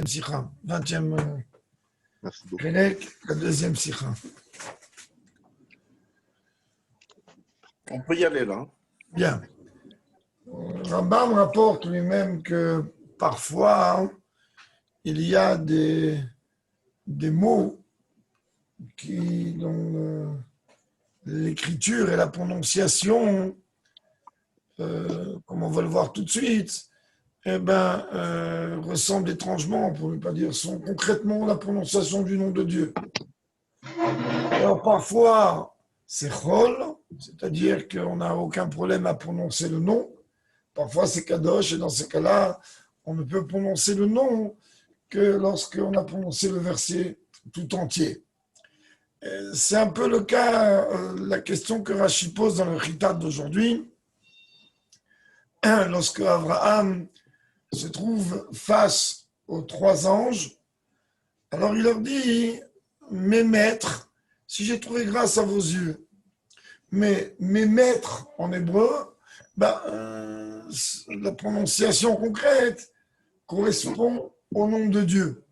sikha, 20e Merci beaucoup. Khelek, la deuxième sikha. On peut y aller là. Bien. Rambam rapporte lui-même que parfois il y a des mots qui, dont l'écriture et la prononciation, comme on va le voir tout de suite, ressemblent étrangement, pour ne pas dire, sont concrètement la prononciation du nom de Dieu. Alors parfois, c'est Chol, c'est-à-dire qu'on n'a aucun problème à prononcer le nom. Parfois, c'est Kadosh, et dans ces cas-là, on ne peut prononcer le nom que lorsqu'on a prononcé le verset tout entier. C'est un peu le cas, la question que Rashi pose dans le Chitat d'aujourd'hui, lorsque Abraham se trouve face aux trois anges. Alors il leur dit, mes maîtres, si j'ai trouvé grâce à vos yeux, mais mes maîtres en hébreu, la prononciation concrète correspond au nom de Dieu.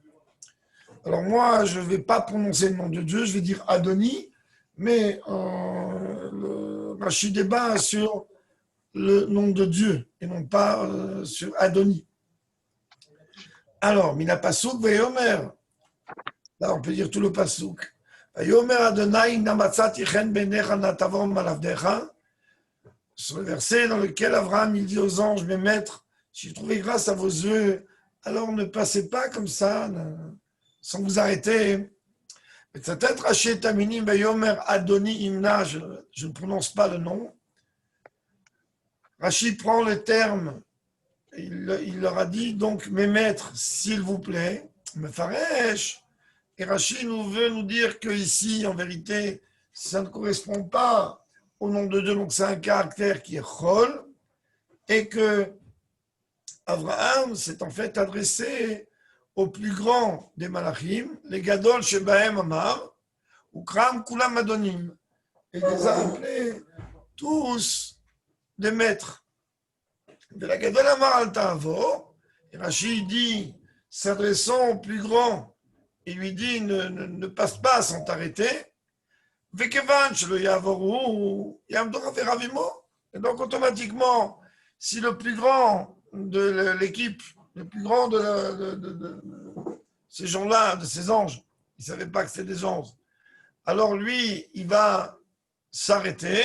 Alors moi, je ne vais pas prononcer le nom de Dieu, je vais dire Adoni, mais le Rashi débat sur le nom de Dieu et non pas sur Adoni. Alors, Mina Pasuk Veyomer, là on peut dire tout le Pasuk. Veyomer Adonai namatzati chen benecha natavom malavdecha. Sur le verset dans lequel Abraham il dit aux anges, mes maîtres, si j'ai trouvé grâce à vos yeux, alors ne passez pas comme ça, sans vous arrêter. Peut-être Rashi Taminim Veyomer Adoni Imna, je ne prononce pas le nom. Rashi prend le terme. Il leur a dit, donc, mes maîtres, s'il vous plaît, me faresh. Et Rashi veut nous dire qu'ici, en vérité, ça ne correspond pas au nom de Dieu, donc c'est un caractère qui est chol, et que Abraham s'est en fait adressé au plus grand des malachim, les gadol shebahem amar, ou kram kulam adonim, et les a appelés tous des maîtres. De la Gadol Amar al Tavo, Rashi dit, s'adressant au plus grand, il lui dit, ne passe pas sans t'arrêter. Vekevan, le Yavoru, Yamdora Veravimo. Et donc, automatiquement, si le plus grand de l'équipe, le plus grand de ces gens-là, de ces anges, il ne savait pas que c'était des anges, alors lui, il va s'arrêter,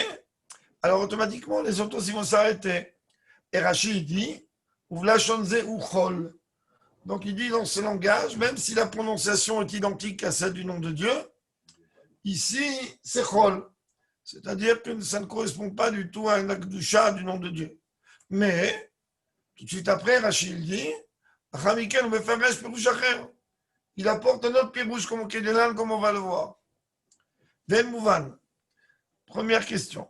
alors automatiquement, les autres aussi vont s'arrêter. Et Rashi dit, donc il dit dans ce langage, même si la prononciation est identique à celle du nom de Dieu, ici c'est Chol, c'est-à-dire que ça ne correspond pas du tout à une akdusha du nom de Dieu. Mais, tout de suite après, Rashi dit, il apporte un autre pirouche comme on va le voir. Venmouvan, première question.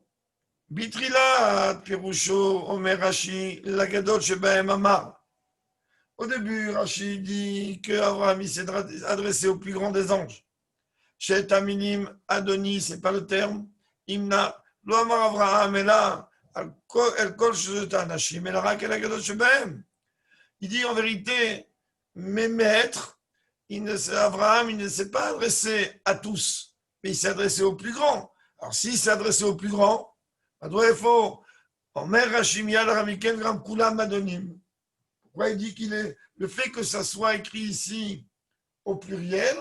Bitrila, Pirusho, Omer Rashi, la Gadol Shebahem Amar. Au début, Rashi dit qu'Abraham s'est adressé au plus grand des anges. Chet Aminim, Adoni, c'est pas le terme. Imna, Lo Amar Abraham, et là, El Kol Shetanashim, et la Gadol Shebahem. Il dit en vérité, mes maîtres, Abraham, il ne s'est pas adressé à tous, mais il s'est adressé au plus grand. Alors, s'il s'est adressé au plus grand, pourquoi il dit qu'il est le fait que ça soit écrit ici au pluriel,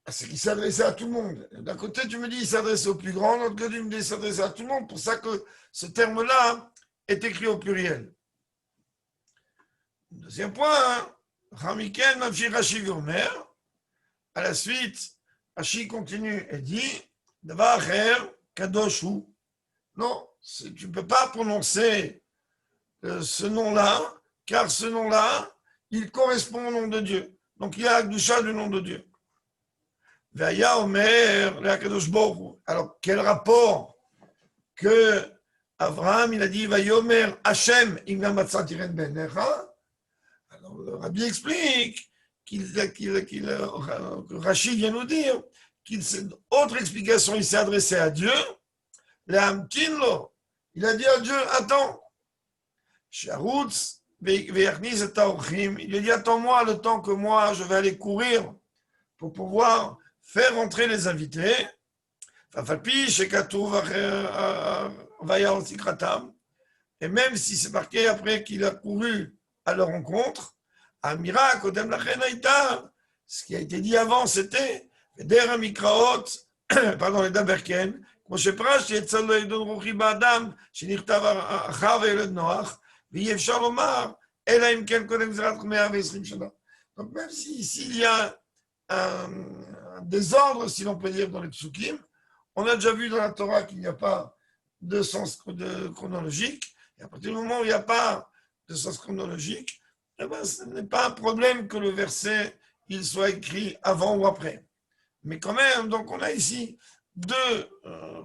c'est qu'il s'adressait à tout le monde. D'un côté, tu me dis qu'il s'adresse au plus grand, de l'autre côté, tu me dis qu'il s'adresse à tout le monde. Pour ça que ce terme-là est écrit au pluriel. Deuxième point, Ramiken Mavshi Rashi Viomer. À la suite, Rashi continue et dit Davacher Kadoshu. Non, tu ne peux pas prononcer ce nom-là, car ce nom-là, il correspond au nom de Dieu. Donc il y a Akdusha du nom de Dieu. Vaya Omer, Akadosh Baruch. Alors quel rapport que Abraham, il a dit Vayomer Hashem, Imna Matzat Tiren Benecha. Alors le Rabbi explique que Rashi vient nous dire autre explication, il s'est adressé à Dieu. Il a dit à Dieu, attends, Sharoutz il lui dit, attends-moi le temps que moi, je vais aller courir pour pouvoir faire entrer les invités. Et même si c'est marqué après qu'il a couru à leur rencontre, Amira, Kodem Lachen Haïta, ce qui a été dit avant, c'était Der Mikraot, pardon, les Daberken, כמו שפרש שיצא לו עדון רוחי באדם, שנכתב אחר וילד נוח, ואי אפשר לומר, אלא אם כן קודם גזירת 120 שנה. Donc même s'il y a un désordre, si l'on peut dire, dans les psukim, on a déjà vu dans la Torah qu'il n'y a pas de sens chronologique, et à partir du moment où il n'y a pas de sens chronologique, eh ben, ce n'est pas un problème que le verset il soit écrit avant ou après. Mais quand même, donc on a ici deux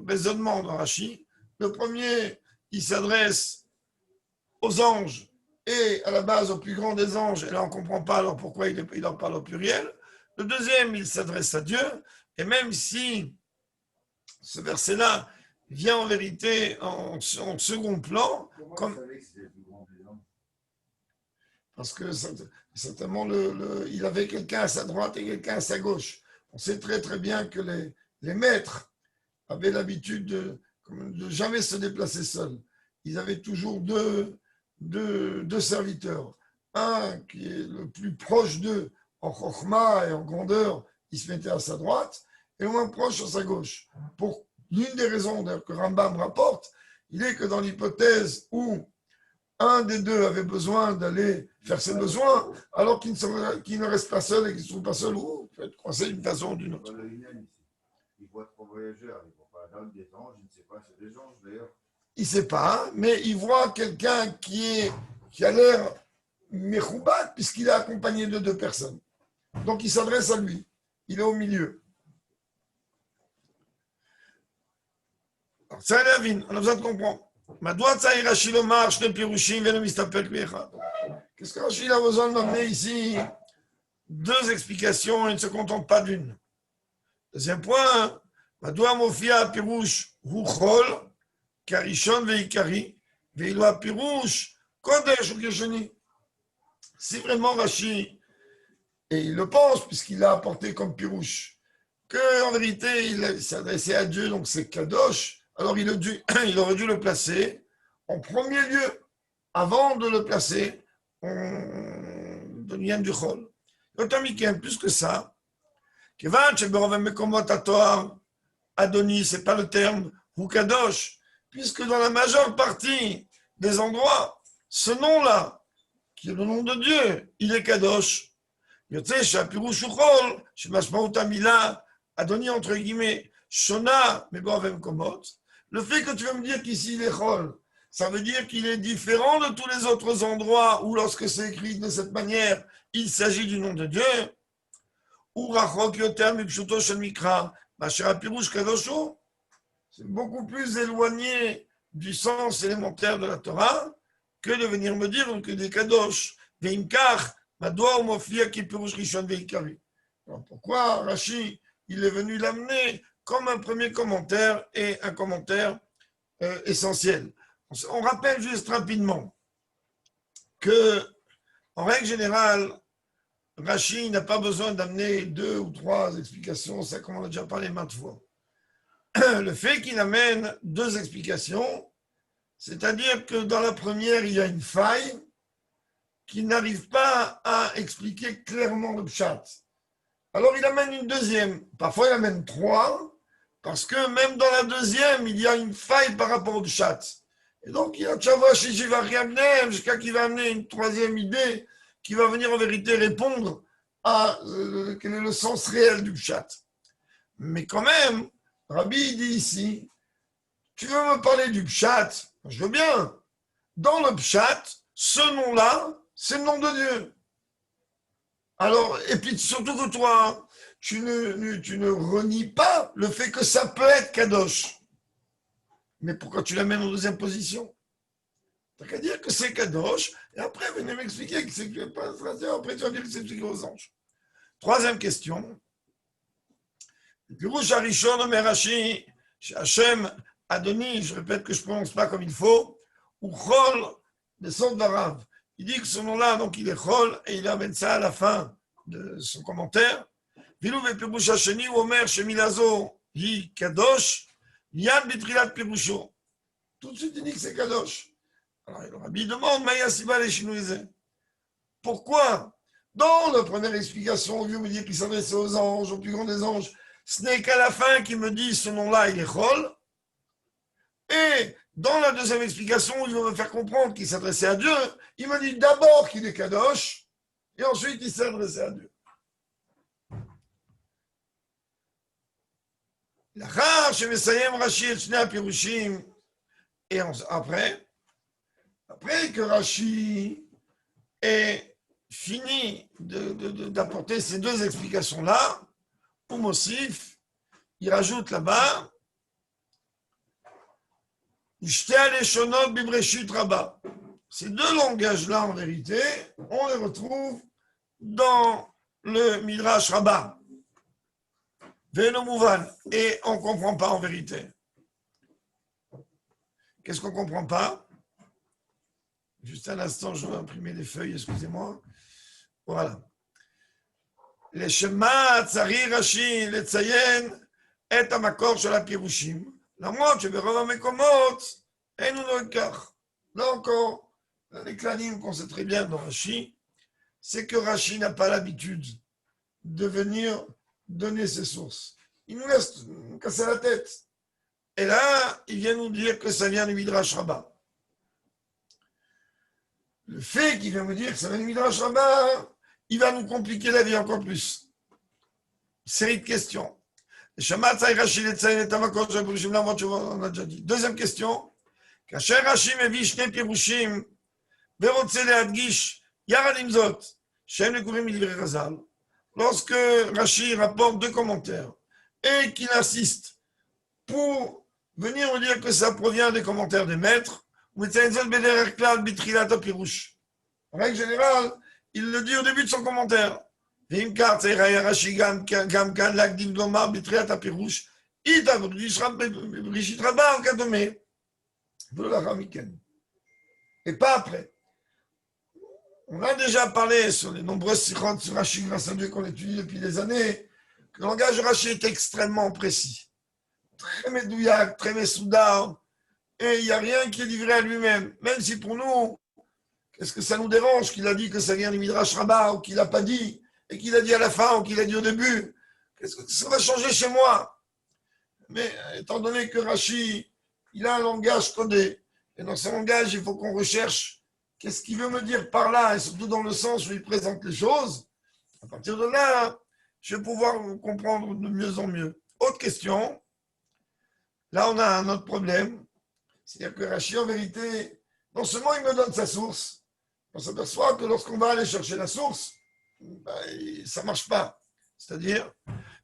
raisonnements dans Rashi. Le premier, il s'adresse aux anges et à la base au plus grand des anges, et là on ne comprend pas alors pourquoi il en parle au pluriel. Le deuxième, il s'adresse à Dieu, et même si ce verset-là vient en vérité en second plan, comme... parce que certainement il avait quelqu'un à sa droite et quelqu'un à sa gauche. On sait très très bien que les maîtres avaient l'habitude de jamais se déplacer seuls. Ils avaient toujours deux serviteurs. Un qui est le plus proche d'eux en chokhma et en grandeur, il se mettait à sa droite, et le moins proche à sa gauche. Pour l'une des raisons que Rambam rapporte, il est que dans l'hypothèse où un des deux avait besoin d'aller faire ses besoins, alors qu'il ne reste pas seul et qu'il ne se trouve pas seul, ou peut être coincé d'une façon ou d'une autre. Il voit trois voyageurs, il ne voit pas l'homme des anges, je ne sais pas, c'est des anges d'ailleurs. Il ne sait pas, mais il voit quelqu'un qui a l'air mechoubat, puisqu'il est accompagné de deux personnes. Donc il s'adresse à lui, il est au milieu. Alors, ça, on a besoin de comprendre. Qu'est-ce que Rachid a besoin de m'amener ici? Deux explications, il ne se contente pas d'une. Deuxième point, מדוע מופיע הפירוש הוא חול כראשון ועיקרי, ואילו הפירוש קודש הוא כשני. Si vraiment Rashi, et il le pense puisqu'il l'a apporté comme pirouche, qu'en vérité il s'est adressé à Dieu, donc c'est Kadosh, alors il aurait dû le placer en premier lieu, avant de le placer de l'Ien du Chol. Plus que ça, Adonis, ce n'est pas le terme, ou Kadosh, puisque dans la majeure partie des endroits, ce nom-là, qui est le nom de Dieu, il est Kadosh. Adonis, entre guillemets, Shona, mais bon, le fait que tu veux me dire qu'ici il est Chol, ça veut dire qu'il est différent de tous les autres endroits où, lorsque c'est écrit de cette manière, il s'agit du nom de Dieu. C'est beaucoup plus éloigné du sens élémentaire de la Torah que de venir me dire que des kadosh, des imkar, pourquoi Rashi, il est venu l'amener comme un premier commentaire et un commentaire essentiel. On rappelle juste rapidement que, en règle générale, Rashi n'a pas besoin d'amener deux ou trois explications, ça comme on a déjà parlé maintes fois. Le fait qu'il amène deux explications, c'est-à-dire que dans la première, il y a une faille qui n'arrive pas à expliquer clairement le pshat. Alors il amène une deuxième, parfois il amène trois, parce que même dans la deuxième, il y a une faille par rapport au pshat. Et donc il y a Tchavashi qui va réamener, jusqu'à qu'il va amener une troisième idée qui va venir en vérité répondre à quel est le sens réel du pshat. Mais quand même, Rabbi dit ici, tu veux me parler du pshat? Je veux bien. Dans le pshat, ce nom-là, c'est le nom de Dieu. Alors, et puis surtout que toi, tu ne renies pas le fait que ça peut être Kadosh. Mais pourquoi tu l'amènes en deuxième position? T'as qu'à dire que c'est Kadosh, et après, venez m'expliquer que c'est pas après tu vas dire que c'est expliqué aux anges. Troisième question. Le Pirouche Arishon Omer Rashi, chez Hachem, Adonis, je répète que je ne prononce pas comme il faut, ou Chol, des sortes d'Arabe. Il dit que ce nom-là, donc il est Chol, et il amène ça à la fin de son commentaire. Vilou ve'pirush hasheni, הוא אומר שמילה זו היא קדוש, מיד בתחילת פירושו. Tout de suite, il dit que c'est kadosh. Alors, le rabbi demande, mais Yassiba les Chinouizés. Pourquoi? Dans la première explication, Dieu me dit qu'il s'adressait aux anges, au plus grand des anges. Ce n'est qu'à la fin qu'il me dit ce nom-là, il est Chol. Et dans la deuxième explication, il veut me faire comprendre qu'il s'adressait à Dieu. Il me dit d'abord qu'il est Kadosh, et ensuite il s'est adressé à Dieu. לאחר שמסיים רש"י את שני הפירושים, et après que Rashi ait fini d'apporter ces deux explications-là, pour Mosif, il rajoute là-bas ces deux langages-là, en vérité, on les retrouve dans le Midrash Rabbah. Et on ne comprend pas en vérité. Qu'est-ce qu'on ne comprend pas? Juste un instant, je vais imprimer les feuilles, excusez-moi. Voilà. Les Shema, Tzari, Rashi, les Tzayen, et Amakor של הפירושים, למרות שברוב המקומות, אין הוא לא כך. Là encore, les clanim qu'on sait très bien dans Rashi, c'est que Rashi n'a pas l'habitude de venir donner ses sources. Il nous laisse casser la tête. Et là, il vient nous dire que ça vient du Midrash Rabbah. Le fait qu'il vient nous dire que ça vient du Midrash Rabbah, il va nous compliquer la vie encore plus. Série de questions. On a déjà dit. Deuxième question. כאשר רש"י מביא שני פירושים ורוצה להדגיש יחד עם זאת שהם לקוחים מדברי חז"ל, lorsque Rashi rapporte deux commentaires et qu'il insiste pour venir nous dire que ça provient des commentaires des maîtres, en règle générale, il le dit au début de son commentaire. ואם כך צריך היה רש"י גם כאן להקדים לומר בתחילת הפירוש, איתה בראשית רבה או כדומה. Et pas après. On a déjà parlé sur les nombreuses sikhot sur Rashi, grâce à Dieu qu'on étudie depuis des années, que le langage de Rashi est extrêmement précis. Très médouillac, très messoudar, et il n'y a rien qui est livré à lui-même. Même si pour nous, qu'est-ce que ça nous dérange qu'il a dit que ça vient du Midrash Rabbah, ou qu'il n'a pas dit, et qu'il a dit à la fin, ou qu'il a dit au début. Qu'est-ce que ça va changer chez moi? Mais étant donné que Rashi, il a un langage codé, et dans ce langage, il faut qu'on recherche qu'est-ce qu'il veut me dire par là, et surtout dans le sens où il présente les choses. À partir de là, je vais pouvoir comprendre de mieux en mieux. Autre question. Là, on a un autre problème. C'est-à-dire que Rashi, en vérité, non seulement il me donne sa source, on s'aperçoit que lorsqu'on va aller chercher la source, ça ne marche pas. C'est-à-dire,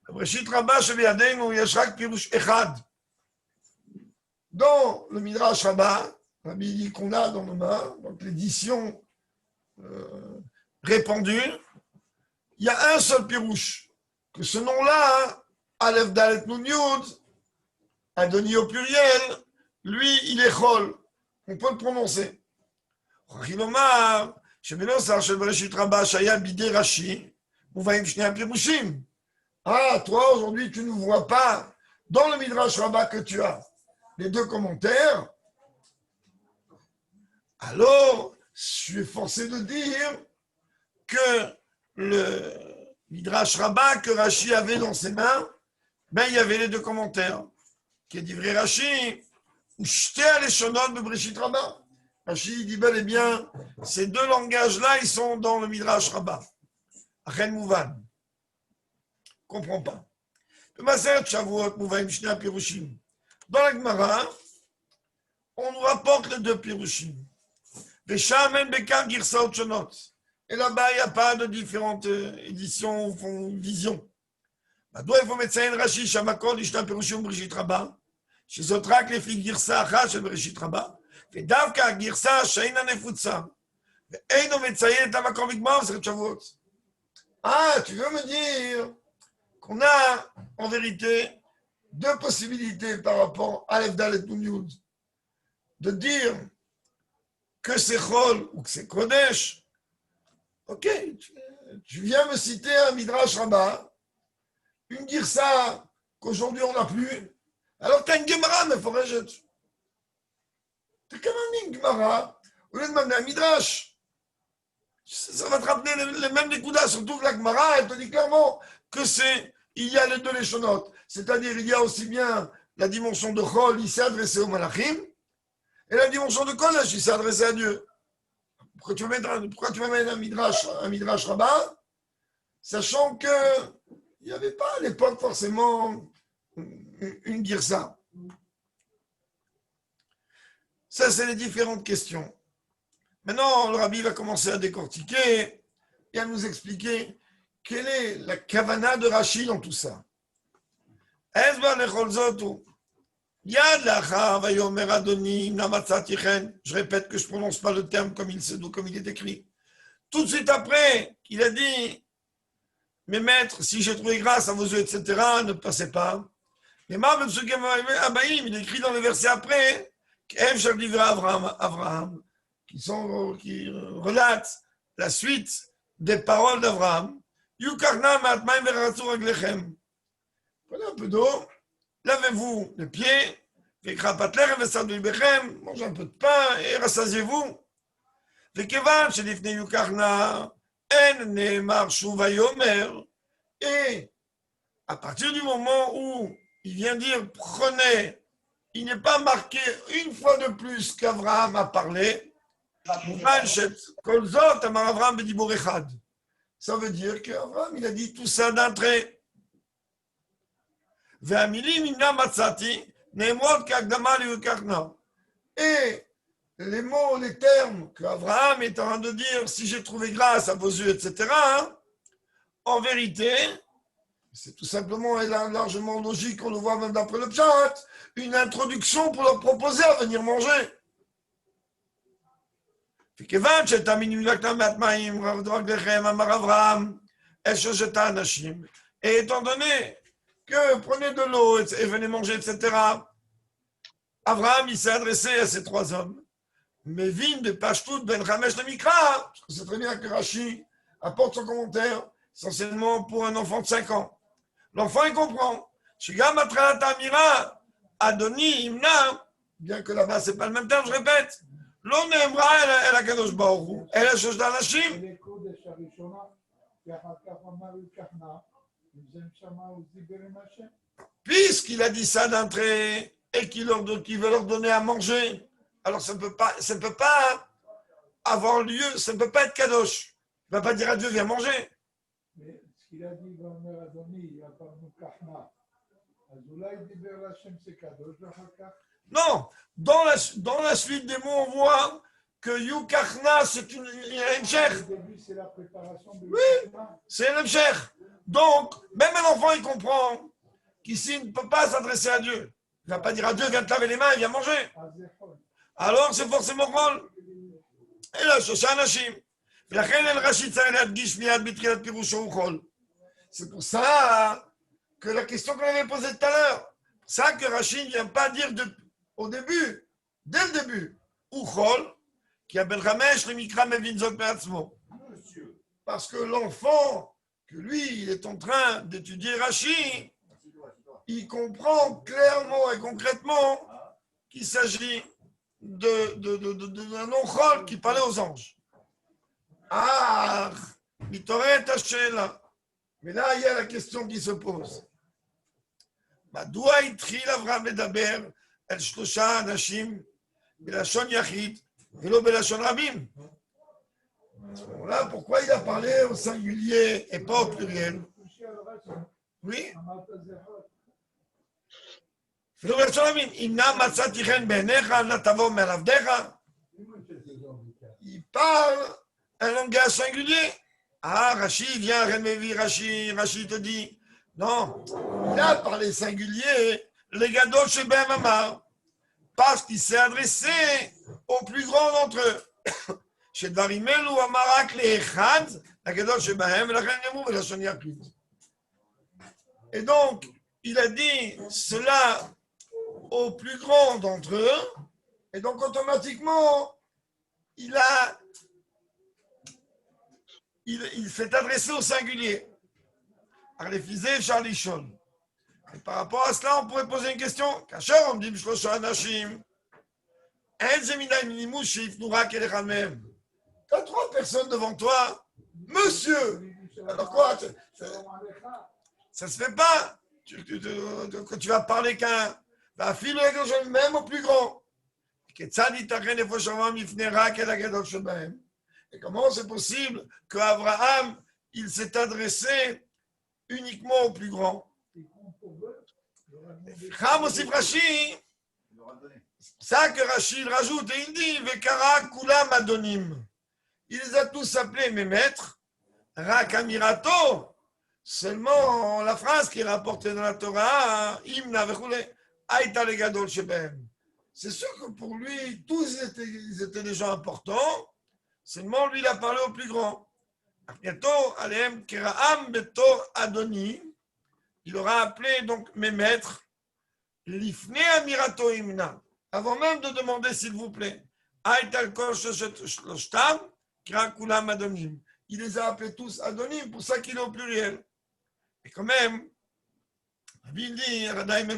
Breshit Rabbah shebiyadeinu yesh rak pirush echad. Dans le Midrash Rabbah, Rabbi dit qu'on a dans nos mains, donc l'édition répandue, il y a un seul pirouche, que ce nom-là, Aleph Dalet Nun Yud, Adoni au pluriel, lui, il est Chol. On peut le prononcer. Chachilomar, שבנוסח של בראשית רבה שהיה בידי רש"י, מובאים שני הפירושים. Ah, toi, aujourd'hui, tu ne vois pas dans le Midrash Rabbah que tu as les deux commentaires. Alors, je suis forcé de dire que le Midrash Rabbah que Rashi avait dans ses mains, ben, il y avait les deux commentaires. Qui est dit vrai Rashi, ou Shte Aleshonot de Breshit Rabbah. Rashi dit bel et bien, ces deux langages-là, ils sont dans le Midrash Rabbah. Achen Mouvan. Comprends pas. Le Maseret Shavuot Mouvaim Shne Pirushim. Dans la Gemara, on nous rapporte les deux Pirushim. Et là-bas, il n'y a pas de différentes éditions ou visions. מדוע איפה מציין רש"י שהמקור ישנם פירושים בראשית רבה, שזאת רק לפי גרסה אחת של בראשית רבה, ודווקא הגרסה שאינה נפוצה, ואינו מציין את המקור בגמרא מסכת שבועות. Ah, tu veux me dire qu'on a en vérité deux possibilités par rapport à Aleph Dalet Nun Yud, de dire que c'est Chol ou que c'est Kodesh, ok, tu viens me citer un Midrash Rabbah, une Girsa qu'aujourd'hui on n'a plus, alors tu as une Gemara, mais il faut rejeter. Tu as quand même une Gemara, au lieu de m'amener un Midrash. Ça va te rappeler les mêmes Nekuda, surtout que la Gemara, elle te dit clairement que il y a les deux Leshonotes. C'est-à-dire, il y a aussi bien la dimension de Chol, il s'est adressé au Malachim, et la dimension de Kodesh, il s'est adressé à Dieu. Pourquoi tu vas mettre un Midrash Rabbah, sachant qu'il n'y avait pas à l'époque forcément une Girsa. Ça, c'est les différentes questions. Maintenant, le Rabbi va commencer à décortiquer et à nous expliquer quelle est la kavana de Rashi dans tout ça. Je répète que je ne prononce pas le terme comme il est écrit. Tout de suite après, il a dit, mes maîtres, si j'ai trouvé grâce à vos yeux, etc., ne passez pas. Mais même ce qu'il il écrit dans le verset après, Abraham, qui relatent la suite des paroles d'Abraham. Prenez un peu d'eau, lavez-vous les pieds, mangez un peu de pain et rassasiez-vous. Et à partir du moment où il vient dire prenez, il n'est pas marqué une fois de plus qu'Abraham a parlé. Ça veut dire qu'Abraham il a dit tout ça d'un trait. Et les mots, les termes qu'Abraham est en train de dire, si j'ai trouvé grâce à vos yeux, etc., en vérité, c'est tout simplement et largement logique, on le voit même d'après le Pshat, une introduction pour leur proposer à venir manger. Et étant donné que prenez de l'eau et venez manger, etc., Abraham, il s'est adressé à ces trois hommes. Mais Vin de Pashtout Ben Ramesh de Mikra, parce que c'est très bien que Rashi apporte son commentaire, essentiellement pour un enfant de 5 ans. L'enfant, il comprend. Shigam Atrat Amira, Adoni Imna, bien que là-bas, c'est pas le même terme, je répète. L'on aimera El Akadosh Baruch Hu, El Hashosh Danashim. Puisqu'il a dit ça d'entrée et qu'il veut leur donner à manger, alors ça ne peut pas avoir lieu, ça ne peut pas être kadosh. Il ne va pas dire à Dieu, viens manger. Mais ce qu'il a dit dans le Adoni, il a parlé de Kahna. Azoulay dit Hachem, c'est kadosh, non, dans la suite des mots, on voit que Yukachna, c'est une hemshech. Au début, c'est la préparation de oui, c'est une hemshech. Donc, même un enfant, il comprend qu'ici, il ne peut pas s'adresser à Dieu. Il ne va pas dire à Dieu, viens te laver les mains et viens manger. Alors, c'est forcément rôle. Et là, c'est pour ça que la question qu'on avait posée tout à l'heure, c'est ça que Rachid ne vient pas dire au début, dès le début, ou Chol, qui a Ben Ramesh, le Mikra Mevinzot Me'atzmo. Parce que l'enfant, que lui, il est en train d'étudier Rachid, il comprend clairement et concrètement qu'il s'agit d'un non-Chol qui parlait aux anges. Ah, Mitoret Hashela. Mais là, il y a la question qui se pose. מדוע התחיל אברהם לדבר על 3 אנשים בלשון יחיד ולא בלשון רבים? Là, pourquoi il a parlé au singulier et pas au pluriel? Oui. ולא בלשון רבים. אם מצאתי חן בעיניך, אל תבוא מעבדיך. Il parle un langage singulier. Ah, Rachid, viens, Rachid te dit. Non, il a parlé singulier, les gadosh chez Ben Amar, parce qu'il s'est adressé aux plus grands d'entre eux. Chez Dvarimel ou Amarak les Echad, la gadosh chez Ben, la Renyamou et la Shoniakut. Et donc, il a dit cela aux plus grands d'entre eux, et donc automatiquement, il s'est adressé au singulier. Arlefizé, Charlie Shon. Et par rapport à cela, on pourrait poser une question. Kacher, on me dit, Shlosha Anashim. Tu as 3 personnes devant toi. Monsieur, alors quoi? Ça se fait pas. Quand tu vas parler qu'un. Même au plus grand. Et comment c'est possible qu'Abraham, il s'est adressé uniquement au plus grand? Ça que Rachid rajoute, et il dit Vekara Kulam Adonim. Il les a tous appelés mes maîtres, Rakamirato. Seulement la phrase qui est rapportée dans la Torah, Imna Vechule, Aïta le Gadol Shebem. C'est sûr que pour lui, tous ils étaient des gens importants, seulement lui il a parlé au plus grand. Bientôt, Aleem Keraam Betor Adoni, il aura appelé donc mes maîtres, Lifne Amirato Imna. Avant même de demander, s'il vous plaît, il les a appelés tous Adonim, pour ça qu'il est au pluriel. Et quand même, il dit, Abraham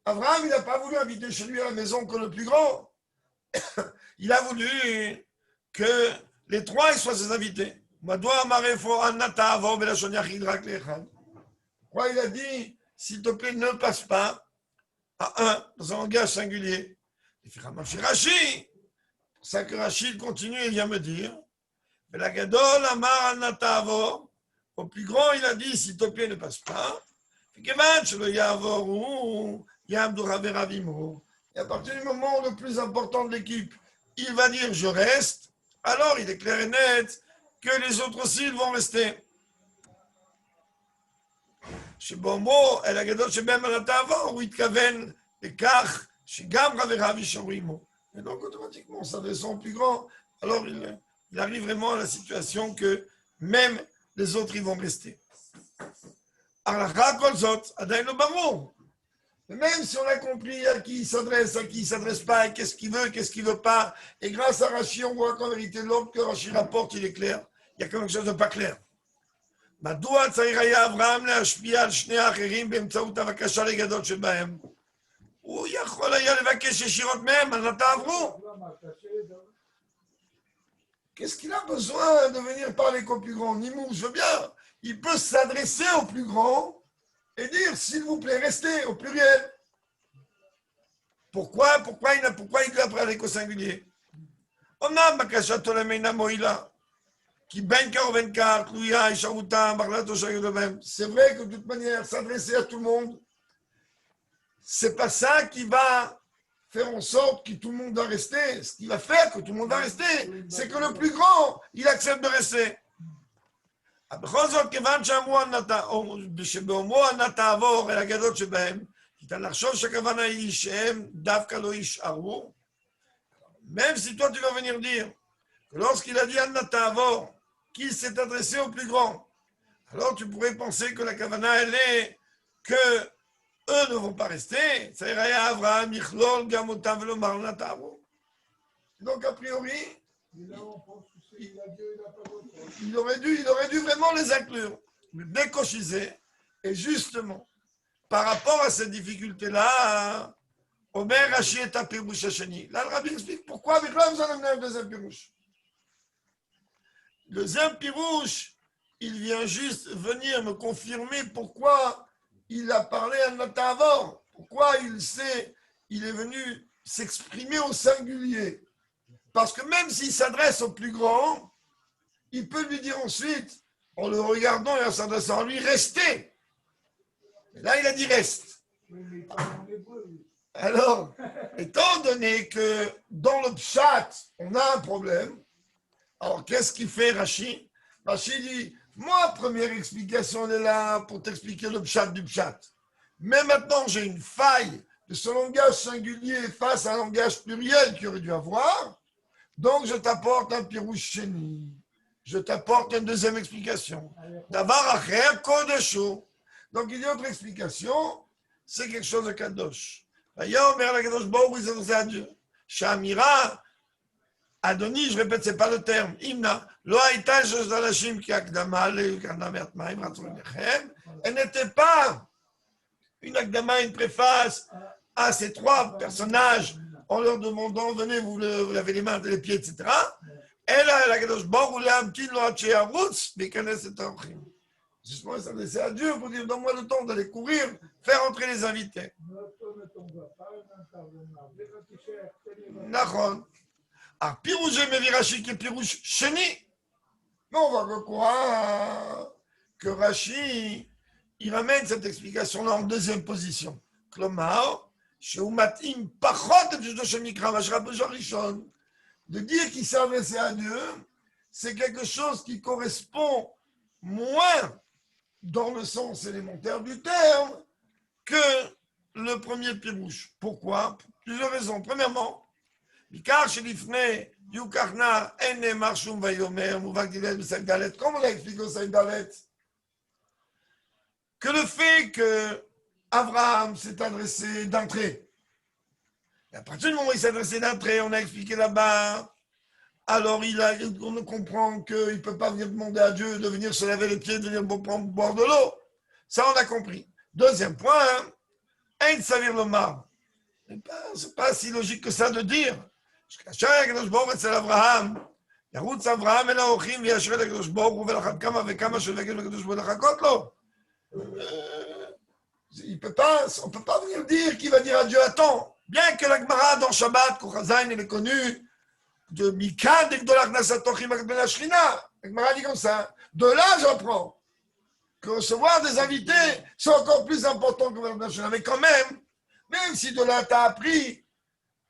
Abraham, il n'a pas voulu inviter chez lui à la maison que le plus grand. Il a voulu que les 3 soient ses invités. Pourquoi il a dit, s'il te plaît, ne passe pas à 1 dans un langage singulier. Il fait Rashi. C'est pour ça que Rachid continue et vient me dire, la Gadol Amar Anatavo, au plus grand, il a dit, s'il te plaît, ne passe pas. Et à partir du moment où le plus important de l'équipe, il va dire je reste, alors il est clair et net que les autres aussi ils vont rester. שבאומרו, אלא גדול שבהם על התעבור, הוא התכוון לכך שגם חבריו יישארו עמו. Et donc, automatiquement, s'adressant au plus grand, alors il arrive vraiment à la situation que même les autres, ils vont rester. Même si on a compris à qui il s'adresse, à qui il ne s'adresse pas, et qu'est-ce qu'il veut, qu'est-ce qu'il ne veut pas, et grâce à Rashi, on voit qu'en vérité, l'ordre que Rashi rapporte, il est clair. Il y a quelque chose de pas clair. מדוע צריך היה אברהם להשפיע על שני האחרים באמצעות הבקשה לגדול שבהם? הוא יכול היה לבקש ישירות מהם, אז תעברו. Qu'est-ce qu'il a besoin de venir parler qu'au plus grand? Nimou, je veux bien. Il peut s'adresser au plus grand et dire, s'il vous plaît, restez au pluriel. Pourquoi il doit parler qu'au singulier? אומנם בקשתו למינה מועילה. C'est vrai que de toute manière, s'adresser à tout le monde, c'est pas ça qui va faire en sorte que tout le monde va rester. Ce qui va faire que tout le monde va rester, c'est que le plus grand, il accepte de rester. Même si toi tu vas venir dire que lorsqu'il a dit Anna Ta'avor, qu'il s'est adressé au plus grand, alors tu pourrais penser que la kavana, elle est que eux ne vont pas rester. Donc, a priori, il aurait dû vraiment les inclure, décochiser. Et justement, par rapport à cette difficulté-là, Omer Rashi est à Pirouche Hachani. Là, le rabbi explique pourquoi avec là, vous en amenez un deuxième Pirouche. Le deuxième Pirouche, il vient juste venir me confirmer pourquoi il a parlé à Natavor, pourquoi il est venu s'exprimer au singulier. Parce que même s'il s'adresse au plus grand, il peut lui dire ensuite, en le regardant et en s'adressant à lui, restez. Et là, il a dit reste. Alors, étant donné que dans le pshat, on a un problème, alors qu'est-ce qu'il fait Rashi? Rashi dit, moi, première explication, elle est là pour t'expliquer le pshat du pshat. Mais maintenant, j'ai une faille de ce langage singulier face à un langage pluriel qu'il aurait dû avoir. Donc, je t'apporte un pirouche chéni. Je t'apporte une deuxième explication. Davar acher kodesho. Donc, il y a une autre explication, c'est quelque chose de kadosh. Vaya Omer Lakadosh Baruch Hu, il s'adressait à Dieu. Shamira, Adoni, je répète, c'est pas le terme. Imna, lo haïta shosh dalashim ki akdama le'ukana me'atmaim ratzon lechem. Elle n'était pas une akdama, une préface à ces trois personnages en leur demandant, venez, vous lavez les mains, les pieds, etc. Elle a la Kadosh Baruch Hu le'amtin lo ha'tche yarutz v'yikanes et ha'orchim. Justement, il s'adressait à Dieu pour dire, donne-moi le temps d'aller courir, faire entrer les invités. Nachon. Alors, Pirouche Mevirachi qui est Pirouche Cheni. Mais on va croire que Rashi, il ramène cette explication-là en deuxième position. Klomar, Sheumatim Pachot de Shemikra Mashrab Rishon. De dire qu'il s'est adressé à Dieu, c'est quelque chose qui correspond moins dans le sens élémentaire du terme que le premier Pirouche. Pourquoi? Pour plusieurs raisons. Premièrement, comme on l'a expliqué au Saïdalet, que le fait que Abraham s'est adressé d'entrée, à partir du moment où il s'est adressé d'entrée, on a expliqué là-bas, alors on comprend qu'il ne peut pas venir demander à Dieu de venir se laver les pieds, de venir boire de l'eau. Ça, on a compris. Deuxième point, Ein Savir Lomar. C'est pas si logique que ça de dire. כאשר הקדוש ברוך הוא אצל אברהם, ירוץ אברהם אל האורחים וישרה לקדוש ברוך הוא ולאחת כמה וכמה שבקש לקדוש ברוך הוא לחכות לו. On ne peut pas venir dire qu'il va dire à Dieu, attends, bien que la Gemara dans Shabbat, Kochazain, elle est connue, de Mikad et Gdolach Nasatochim Akben Ashrina. La Gemara dit comme ça. De là, j'apprends que recevoir des invités, c'est encore plus important que Akben Ashrina. Mais quand même si de là, tu as appris,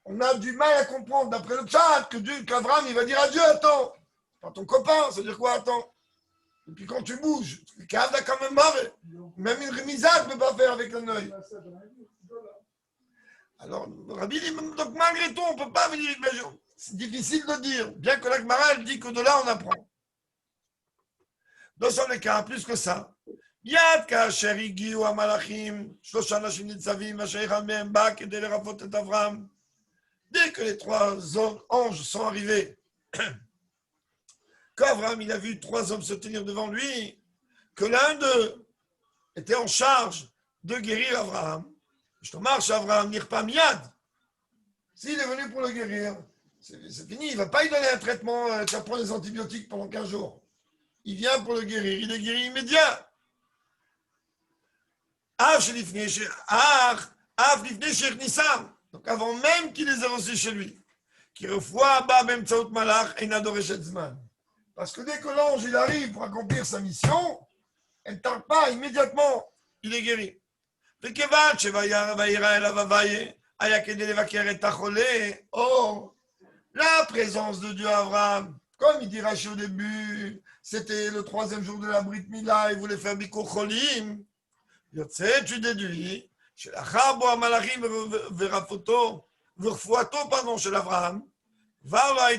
on a du mal à comprendre, d'après le chat, qu'Abraham, il va dire à Dieu, attends, c'est pas ton copain, ça veut dire quoi, attends? Et puis quand tu bouges, le câble a quand même marre. Même une remisa ne peut pas faire avec un œil. Alors, Rabbi dit, donc malgré tout, on ne peut pas venir avec la. C'est difficile de dire, bien que la Gemara, elle dit que de là, on apprend. Dans son cas, plus que ça. Yad kasher igiu amalachim, shlosha nashim nitzavim, asher echad mehem ba kedei lerafot et Avram. Dès que les trois anges sont arrivés, qu'Abraham il a vu trois hommes se tenir devant lui, que l'un d'eux était en charge de guérir Abraham. Je te marche, Abraham, n'ire pas miad. S'il est venu pour le guérir, c'est fini. Il ne va pas lui donner un traitement, ça prend des antibiotiques pendant 15 jours. Il vient pour le guérir, il est guéri immédiat. Donc avant même qu'il les ait reçus chez lui, parce que dès que l'ange il arrive pour accomplir sa mission, elle ne tarde pas, immédiatement, il est guéri. Or, la présence de Dieu à Abraham, comme il dit Rashi au début, c'était le 3e jour de la Brit Mila, il voulait faire Bikur Cholim. Tu déduis, chez l'Achabo Amalachim Verfuato, pardon, chez l'Abraham, alors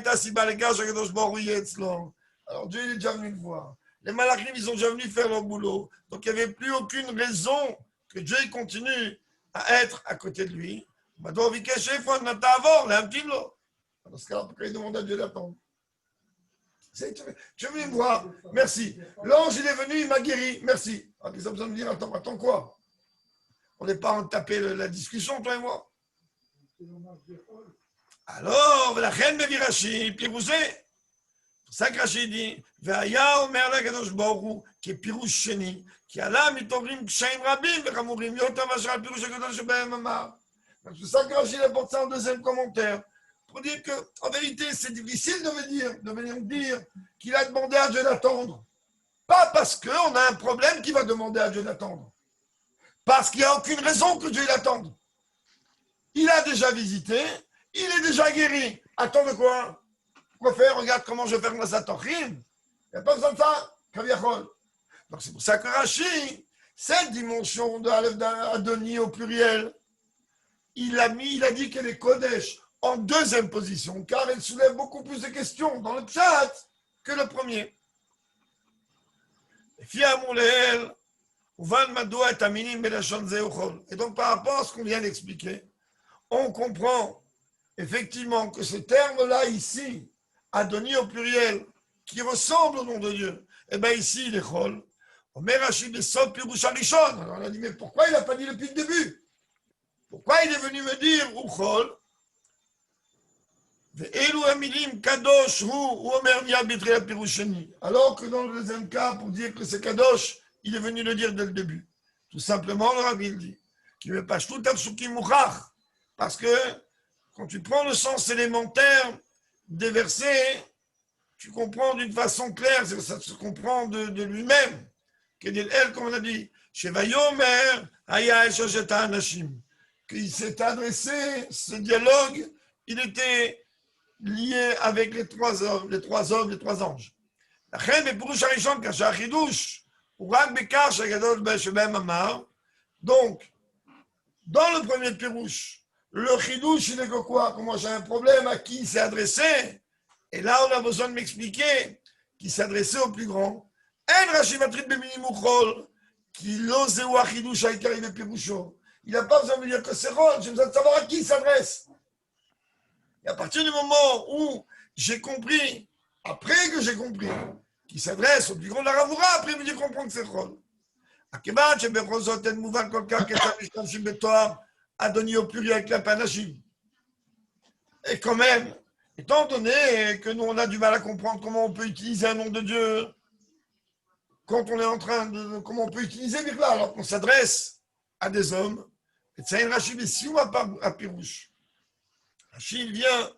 Dieu il est déjà venu le voir. Les Malachim, ils sont déjà venus faire leur boulot. Donc il n'y avait plus aucune raison que Dieu continue à être à côté de lui. Dans ce cas-là, pourquoi il demande à Dieu d'attendre? Tu es venu me voir, merci. L'ange, il est venu, il m'a guéri, merci. Ah, ils ont besoin de me dire, attends quoi? On n'est pas en taper la discussion, toi et moi. Alors, la reine de Virachi, Pirouzé, c'est ça que Rashi dit, Ve'aya omer lakadosh baruch hu, qui est Pirouche Sheni, qui a là, mitorim kshaim rabim, ve'chamurim, yotam asher al Pirouche HaKadosh be'em amar. C'est ça que Rashi apporte ça en deuxième commentaire. Pour dire qu'en vérité, c'est difficile de venir dire qu'il a demandé à Dieu d'attendre. Pas parce qu'on a un problème qu'il va demander à Dieu d'attendre. Parce qu'il n'y a aucune raison que Dieu l'attende. Il a déjà visité, il est déjà guéri. Attends de quoi? Pourquoi faire? Regarde comment je fais la Satochim. Il n'y a pas besoin de ça. Kaviachol. Donc c'est pour ça que Rashi, cette dimension de Adoni au pluriel, il a dit qu'elle est Kodesh en deuxième position, car elle soulève beaucoup plus de questions dans le chat que le premier. Et donc par rapport à ce qu'on vient d'expliquer, on comprend effectivement que ce terme-là ici, Adoni au pluriel, qui ressemble au nom de Dieu, eh bien ici, il est Chol. Omer Rachid Besod Pirouch Arishon. Alors on a dit, mais pourquoi il n'a pas dit depuis le début? Pourquoi il est venu me dire ou Chol? Alors que dans le deuxième cas, pour dire que c'est Kadosh, il est venu le dire dès le début. Tout simplement, le Rabbi dit, qui me passe tout parce que quand tu prends le sens élémentaire des versets, tu comprends d'une façon claire, ça se comprend de lui-même. Comme on a dit, qu'il s'est adressé, ce dialogue, il était lié avec les trois hommes, les trois anges. Donc, dans le premier pirouche, le chidouche, il est que quoi? Comment j'ai un problème, à qui il s'est adressé? Et là, on a besoin de m'expliquer qu'il s'adressait au plus grand. Il n'a pas besoin de me dire que c'est Rod, j'ai besoin de savoir à qui il s'adresse. Et à partir du moment où j'ai compris, après que j'ai compris, qu'il s'adresse au plus grand de la Ravoura, après il me dit comprendre que c'est Rod. Adoni au pluriel avec la panachim. Et quand même, étant donné que nous on a du mal à comprendre comment on peut utiliser un nom de Dieu, quand on est en train de. Comment on peut utiliser Birla alors qu'on s'adresse à des hommes, et ça y Rachid, mais si on va pas à Pirouche, Rachid vient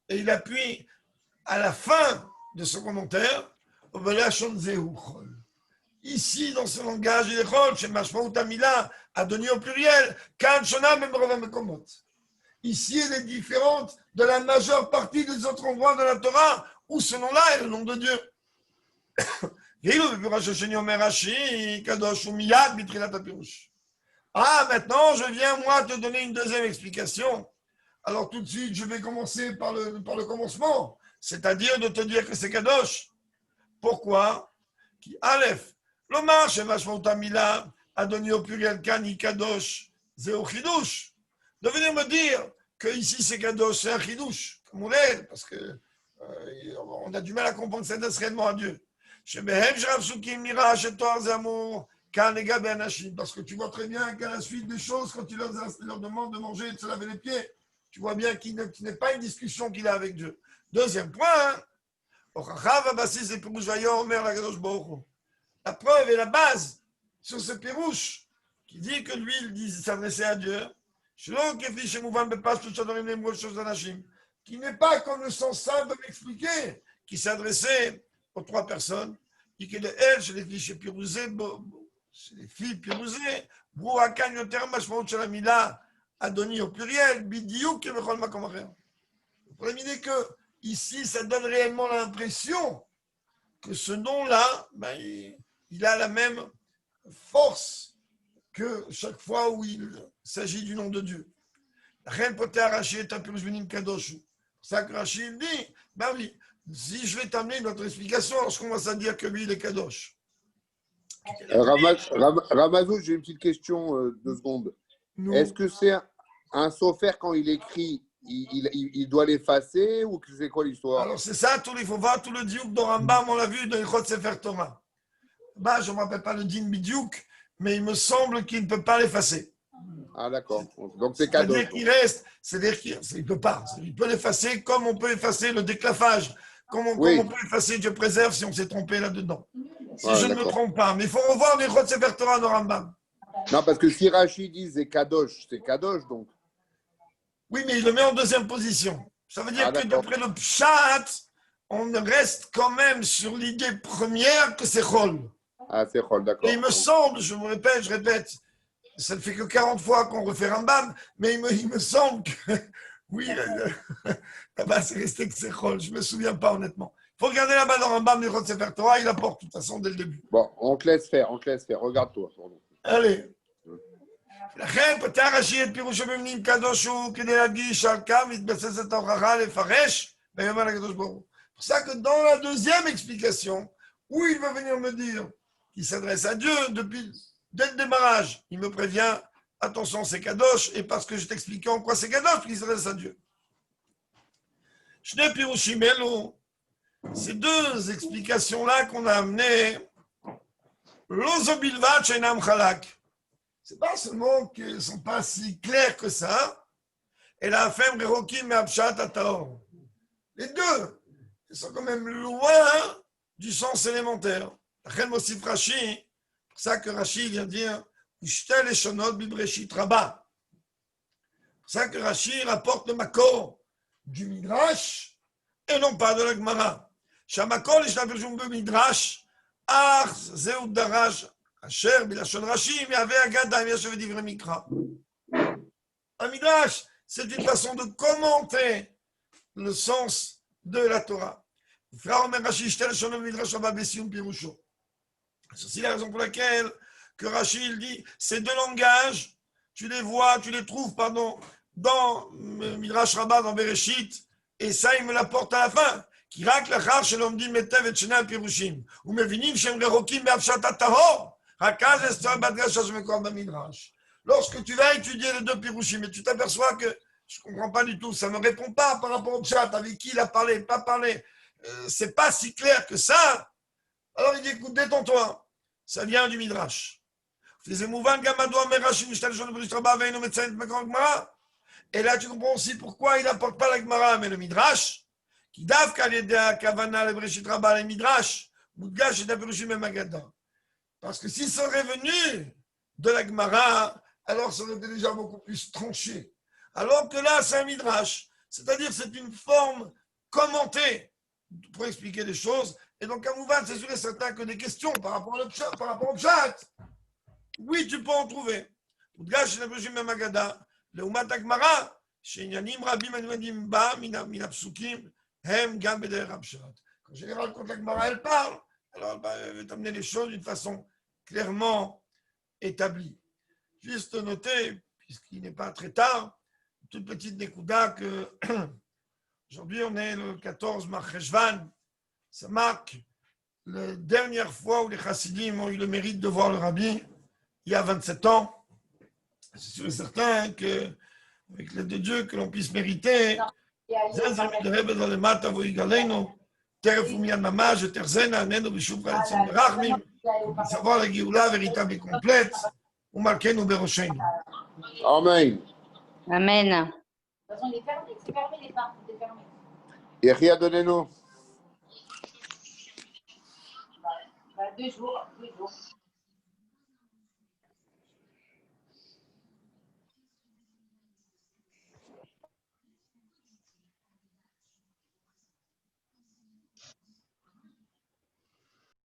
et il appuie à la fin de ce commentaire, ici, dans ce langage, il est Chol, chez Mashmaout Amila, Adoni au pluriel, Kan Shona Memrovamekomot. Ici, elle est différente de la majeure partie des autres endroits de la Torah où ce nom-là est le nom de Dieu. Ah, maintenant, je viens, moi, te donner une deuxième explication. Alors, tout de suite, je vais commencer par le commencement, c'est-à-dire de te dire que c'est Kadosh. Pourquoi? Qui Aleph. L'Omar, chez Mashmaouta Mila, a donné au pluriel Kani Kadosh, Zéo Chidush. De venir me dire que ici c'est Kadosh, c'est un Chidush, comme on est, parce que on a du mal à comprendre que ça s'adresse réellement à Dieu. Chez Behem, Shrav Sukim, Mira, chez Toar Zamour, Kanega Ben Hashim. Parce que tu vois très bien qu'à la suite des choses, quand tu leur demandes de manger et de se laver les pieds, tu vois bien qu'il n'est pas une discussion qu'il a avec Dieu. Deuxième point, la preuve et la base sur ce Pérouche qui dit que lui, il s'adressait à Dieu, qui n'est pas comme le sens simple de m'expliquer, qui s'adressait aux trois personnes, et que elle, chez les filles chez les filles Pirouzé, Brouhakan Yoter Mashmaout Shalamila, Adoni au pluriel, Bidiouk et Mechol Makomacher. Vous prenez que ici, ça donne réellement l'impression que ce nom-là, ben, il a la même force que chaque fois où il s'agit du nom de Dieu. La reine Poté Rashi est un Pirouj Benim Kadosh. C'est ça que Rashi dit, ben oui, si je vais t'amener notre explication, alors je commence à dire que lui, il est Kadosh. Ramazou, j'ai une petite question, 2 secondes. Est-ce que c'est un sofer quand il écrit, il doit l'effacer ou c'est quoi l'histoire? Alors c'est ça, il faut voir tout le diouk de Rambam, on l'a vu dans Yichot Sefer Torah. Bah, je ne me rappelle pas le din bidiouk, mais il me semble qu'il ne peut pas l'effacer. Ah d'accord, donc c'est cadeau. C'est-à-dire qu'il reste, c'est-à-dire qu'il ne peut pas. Il peut l'effacer comme on peut effacer le déclafage, comme on peut effacer Dieu préserve si on s'est trompé là-dedans. Si je ne me trompe pas, mais il faut revoir les Yichot Sefer Torah de Rambam. Non, parce que si Rachid dit c'est kadosh donc. Oui, mais il le met en deuxième position. Ça veut dire que d'après le pshat, on reste quand même sur l'idée première que c'est Chol. Ah, c'est Chol, d'accord. Et il me semble, je répète, ça ne fait que 40 fois qu'on refait Rambam, mais il me semble que, oui, là-bas c'est resté que c'est Chol. Je ne me souviens pas honnêtement. Il faut regarder là-bas dans Rambam, les Sefer Torah, il apporte de toute façon dès le début. Bon, on te laisse faire, regarde-toi. Allez. לכן פתח רש"י את פירושו במילים קדוש הוא כדי להדגיש על כך מתבססת ההוכחה לפרש ויאמר לקדוש ברוך הוא. C'est pour ça que dans la deuxième explication, où il va venir me dire qu'il s'adresse à Dieu dès le démarrage, il me prévient attention, c'est Kadosh, et parce que je t'expliquais en quoi c'est Kadosh, qu'il s'adresse à Dieu. Shnei Pirushim Elu, ces deux explications-là qu'on a amenées, Lozo Bilvat Shenam Chalak. C'est pas seulement qu'elles ne sont pas si claires que ça, et la femme Rerokim et Abshat Ataor. Les deux, ils sont quand même loin du sens élémentaire. C'est pour ça que Rashi vient dire Ushtel et Shonot Bibreshit Rabba. C'est pour ça que Rashi rapporte le makor du Midrash et non pas de la Gemara. Shamakor l'ishna version de Midrash, Ach Zeu Darash, Asher Bilashon Rashi, mais avait Agada, mais Yashav Divrei Mikra. Un Midrash, c'est une façon de commenter le sens de la Torah. C'est aussi la raison pour laquelle que Rachid dit ces deux langages, tu les vois, tu les trouves, dans Midrash Rabbah, dans Bereshit, et ça, il me l'apporte à la fin. Lorsque tu vas étudier les deux pirushim, et tu t'aperçois que je ne comprends pas du tout, ça ne me répond pas par rapport au chat, avec qui il a parlé, pas parlé, c'est pas si clair que ça. Alors il dit, écoute, détends-toi, ça vient du Midrash. Et là tu comprends aussi pourquoi il n'apporte pas la Gemara, mais le Midrash, qui davka l'idea kavana le Bereshit Rabbah le Midrash, Mudgash et Daperushim et Magada. Parce que s'il serait venu de la Gemara, alors ça aurait été déjà beaucoup plus tranché. Alors que là, c'est un Midrash, c'est-à-dire c'est une forme commentée pour expliquer des choses. Et donc, à Mouvan, c'est sûr et certain que des questions par rapport au chat, oui, tu peux en trouver. Mudgash et Daperushim et Magada, le Umat Agmara, Shenyanim Rabim Anuadim Ba, Mina Psukim, Hem Gam Beder Abshat. En général, quand la Gemara, elle parle, alors elle va t'amener les choses d'une façon clairement établie. Juste noter, puisqu'il n'est pas très tard, une toute petite nekouda que aujourd'hui on est le 14 Marcheshvan, ça marque la dernière fois où les chassidim ont eu le mérite de voir le rabbi, il y a 27 ans. C'est sûr et certain qu'avec l'aide de Dieu, que l'on puisse mériter, savoir la Géoula véritable et complète, ou marquez-nous Beroshenu. Amen. Amen. De toute façon, il est fermé, il est fermé. Yeria, donnez-nous. 2 jours.